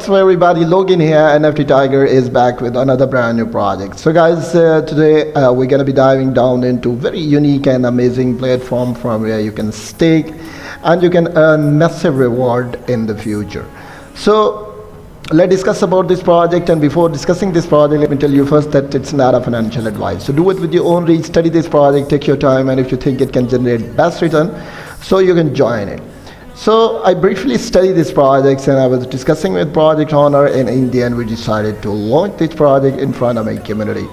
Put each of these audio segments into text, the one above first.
What's up everybody, Logan here. NFT Tiger is back with another brand new project. So guys, today we're gonna be diving down into very unique and amazing platform from where you can stake and you can earn massive reward in the future. So let's discuss about this project, and before discussing this project, let me tell you first that it's not a financial advice. So do it with your own reach, study this project, take your time, and if you think it can generate best return, so you can join it. So I briefly studied this project and I was discussing with project owner in India, and we decided to launch this project in front of my community.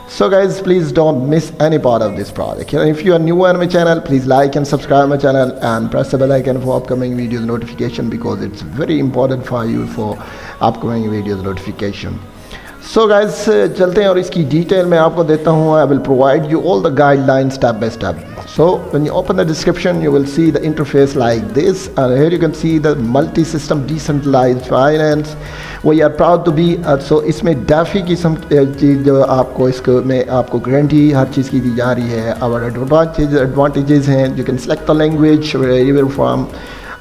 So guys, please don't miss any part of this project. And if you are new on my channel, please like and subscribe my channel and press the bell icon for upcoming videos notification, because it's very important for you for upcoming videos notification. So guys, चलते हैं और इसकी detail मैं आपको देता हूँ. I will provide you all the guidelines step by step. So when you open the description, you will see the interface like this, and here you can see the multi-system decentralized finance. We are proud to be so इसमें DeFi की चीज़ जो आपको इसको में आपको guarantee हर चीज़ की दी जा रही है. Our advantages हैं, you can select the language wherever from.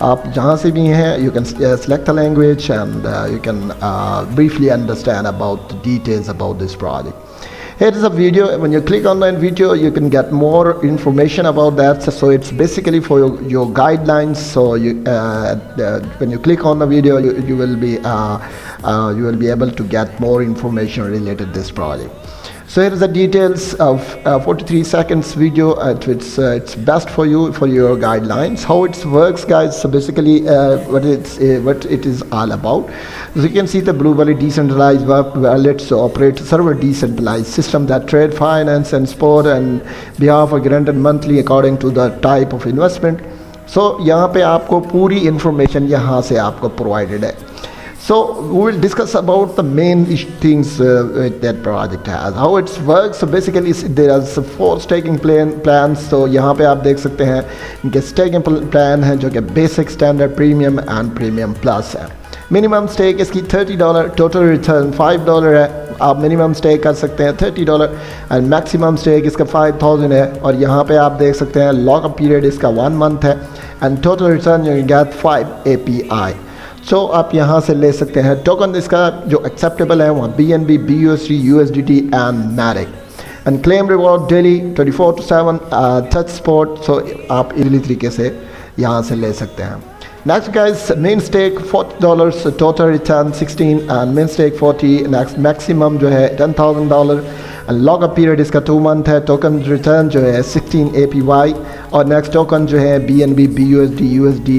आप जहाँ से भी हैं, you can select the language and you can briefly understand about the details about this project. Here is a video. When you click on that video, you can get more information about that. So it's basically for your guidelines. So you, when you click on the video, you will be able to get more information related to this project. So here is the details of 43 seconds video. It's best for you for your guidelines. How it works, guys. So basically, what it is all about. So you can see the Blueberry decentralized wallets operate server decentralized system that trade finance and sport and behalf are granted monthly according to the type of investment. So यहाँ पे आपको पूरी information यहाँ से आपको provided है. So we will discuss about the main things that project has, how it works. So basically there are 4 staking plans. So यहाँ पे आप देख सकते हैं इनके staking plan हैं जो कि basic, standard, premium and premium plus है. Minimum stake इसकी $30, total return $5 है. आप मिनिमम स्टेक कर सकते हैं $30 एंड मैक्सिमम स्टेक इसका 5000 है. और यहाँ पे आप देख सकते हैं लॉकअप पीरियड इसका 1 मंथ है and total return you get 5 API. सो आप यहाँ से ले सकते हैं. टोकन इसका जो एक्सेप्टेबल है वहाँ BNB, BUSD, USDT एंड मैरिक. And claim reward daily 24/7 touch spot. So आप इजीली तरीके से यहाँ से ले सकते हैं. Next guys, main stake $40, total return 16 and main stake 40. Next maximum जो है $10,000 एंड लॉकअप पीरियड इसका 2 मंथ है. टोकन रिटर्न जो है 16 APY. और नेक्स्ट टोकन जो है BNB, BUSD, USD,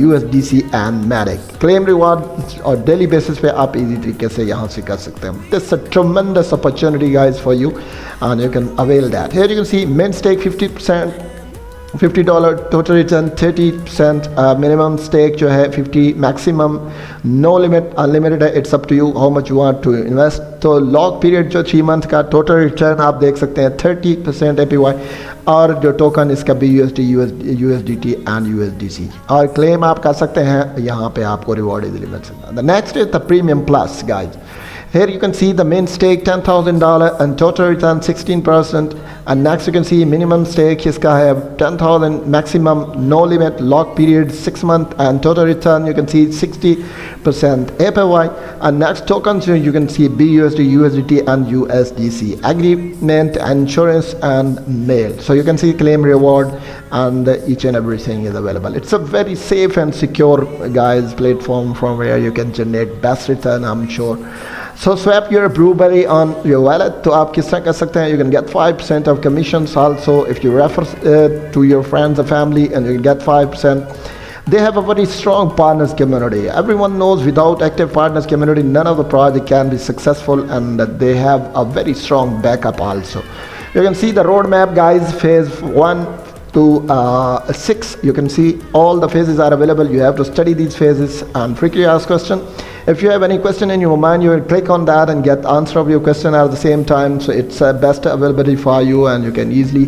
USDC and मैरिक. क्लेम रिवार्ड और डेली बेसिस पे आप इजी तरीके से यहाँ से कर सकते हैं. This a tremendous opportunity guys for you and you can avail that. Here you can see main stake $50, total return 30%, minimum stake जो है 50, मैक्सिमम नो लिमिट, अनलिमिटेड है. It's up to you how much you want to invest. तो lock period जो 3 month का, total return आप देख सकते हैं 30% APY. और जो टोकन इसका BUSD, USDT एंड USDC. और क्लेम आप कर सकते हैं यहाँ पे, आपको रिवॉर्ड इजीली मिल सकता है. The next is the premium plus guys. Here you can see the main stake $10,000 and total return 16%. And next you can see minimum stake इसका है 10,000, maximum no limit, lock period 6 months and total return you can see 60% APY. And next tokens you can see BUSD, USDT and USDC. Agreement, insurance and mail. So you can see claim reward and each and everything is available. It's a very safe and secure guys platform from where you can generate best return, I'm sure. So swap your Blueberry on your wallet. तो आप किस तरह कर सकते हैं? You can get 5% of commissions also if you refer to your friends or family, and you can get 5%. They have a very strong partners community. Everyone knows without active partners community, none of the project can be successful, and they have a very strong backup also. You can see the roadmap guys, phase 1 to 6. You can see all the phases are available. You have to study these phases and frequently ask questions. If you have any question in your mind, you will click on that and get answer of your question at the same time. So it's best availability for you, and you can easily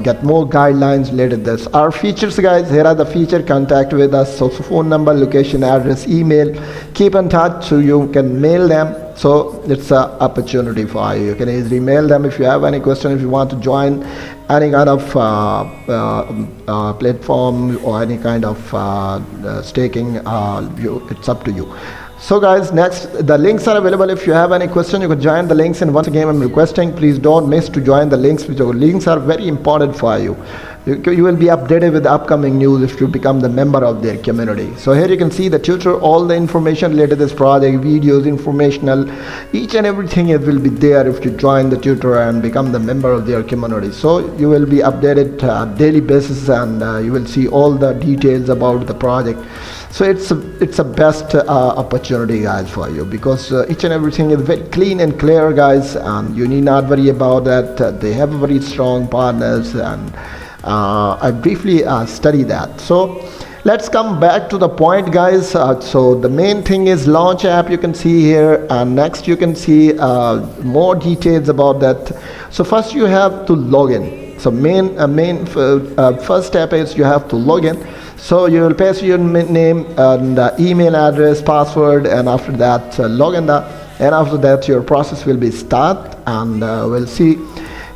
get more guidelines related to this. Our features guys, here are the feature. Contact with us. So phone number, location, address, email. Keep in touch so you can mail them. So it's an opportunity for you. You can easily mail them if you have any question, if you want to join any kind of platform or any kind of staking, it's up to you. So guys, next, the links are available. If you have any question, you can join the links. And once again, I'm requesting, please don't miss to join the links, because links are very important for you. You will be updated with the upcoming news if you become the member of their community. So here you can see the tutor, all the information related to this project, videos, informational, each and everything, it will be there if you join the tutor and become the member of their community. So you will be updated daily basis, and you will see all the details about the project. So it's a best opportunity, guys, for you, because each and everything is very clean and clear, guys, and you need not worry about that. They have very strong partners, and I briefly study that. So let's come back to the point, guys. So the main thing is launch app, you can see here, and next you can see more details about that. So first you have to log in. So first step is you have to log in. So you will paste your name and email address, password, and after that log in and after that your process will be start, and we'll see.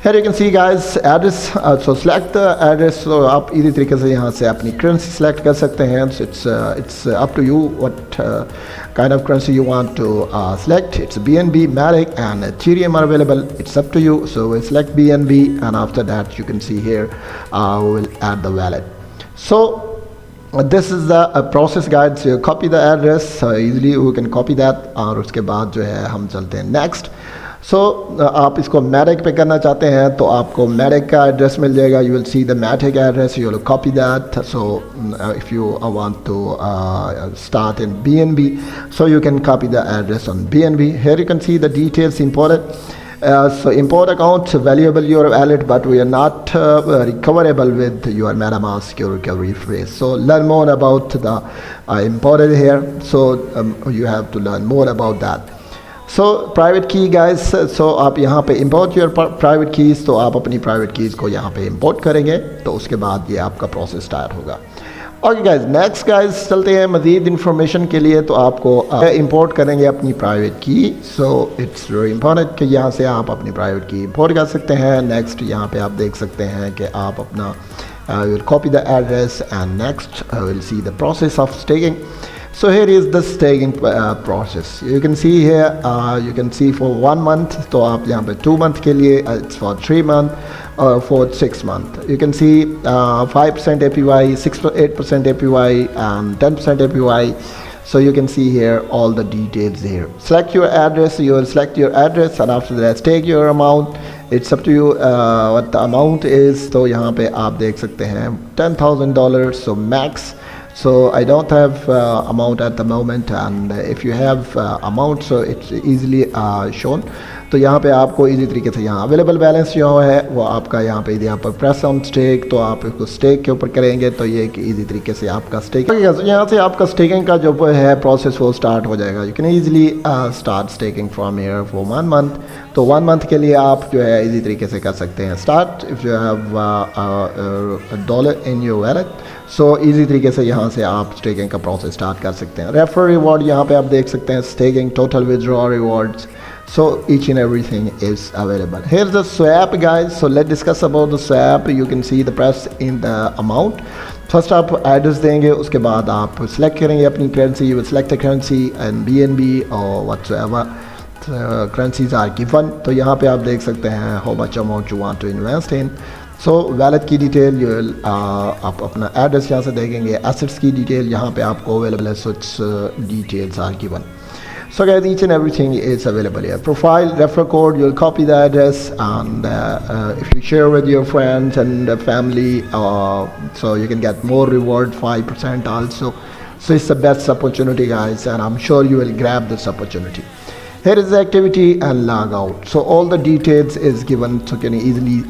Here you can see, guys, address. So select the address. So आप इसी तरीके से यहाँ से अपनी currency select कर सकते हैं. So it's up to you what kind of currency you want to select. It's BNB, Matic, and Ethereum are available. It's up to you. So we select BNB, and after that you can see here we'll add the wallet. So this is the process guide. So you copy the address easily, we can copy that, और उसके बाद जो है हम चलते हैं next. So आप इसको Matic पे करना चाहते हैं तो आपको Matic का एड्रेस मिल जाएगा. You will see the Matic address, you will copy that. So if you want to start in BNB, so you can copy the address on BNB. Here you can see the details imported. So import account valuable your wallet, but we are not recoverable with your MetaMask your recovery phrase. So learn more about the imported here. So you have to learn more about that. So private key, guys. So आप यहाँ पे import your private keys. तो आप अपनी private keys को यहाँ पे import करेंगे, तो उसके बाद ये आपका process start होगा. ओके गाइज, नेक्स्ट गाइज चलते हैं मज़ीद इन्फॉर्मेशन के लिए. तो आपको इंपोर्ट करेंगे अपनी प्राइवेट की. सो इट्स वेरी इंपॉर्टेंट कि यहाँ से आप अपनी प्राइवेट की इंपोर्ट कर सकते हैं. नेक्स्ट यहाँ पे आप देख सकते हैं कि आप अपना will copy the address, and next will see the process of staking. So here is the staking process. You can see here, you can see for 1 month. तो आप यहाँ पे 2 month के लिए, it's for 3 month, for 6 month. You can see 5% APY, 8% APY, and 10% APY. So you can see here all the details here. Select your address. You will select your address, and after that stake your amount. It's up to you what the amount is. तो यहाँ पे आप देख सकते हैं $10,000. So max. So I don't have amount at the moment, and if you have amount, so it's easily shown. तो यहाँ पे आपको इजी तरीके से यहाँ अवेलेबल बैलेंस जो है वो आपका यहाँ पे यहाँ पर प्रेस ऑन स्टेक, तो आप इसको स्टेक के ऊपर करेंगे तो ये कि इजी तरीके से आपका स्टेक यहाँ से आपका स्टेकिंग का जो है प्रोसेस वो स्टार्ट हो जाएगा. You can easily start staking from here for 1 month. तो 1 month के लिए आप जो है इजी तरीके से कर सकते हैं start if you have dollar in your wallet. So easy तरीके से यहाँ से आप स्टेकिंग का प्रोसेस स्टार्ट कर सकते हैं. रेफर रिवॉर्ड यहाँ पे आप देख सकते हैं, staking, total withdraw rewards. So each and everything is available. Here's the swap, guys. So let's discuss about the swap. You can see the price in the amount. First आप address देंगे, उसके बाद आप select करेंगे अपनी currency. You will select a currency and BNB or whatsoever currencies are given. तो यहाँ पे आप देख सकते हैं how much amount you want to invest in. So wallet की डिटेल you will आप अपना एड्रेस यहाँ से देखेंगे. Assets की डिटेल यहाँ पे आपको अवेलेबल है. So its details are given. So guys, each and everything is available here. Profile, referral code, you'll copy the address, and if you share with your friends and family, so you can get more reward, 5% also. So it's the best opportunity, guys, and I'm sure you will grab this opportunity. Here is the activity and log out. So all the details is given, so you can easily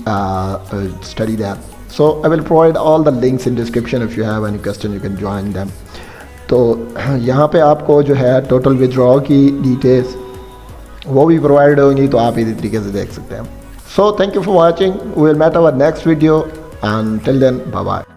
study that. So I will provide all the links in description. If you have any question, you can join them. तो यहाँ पे आपको जो है total withdraw की details वो भी provide होंगी, तो आप इसी तरीके से देख सकते हैं. So thank you for watching. We will meet our next video, and till then bye bye.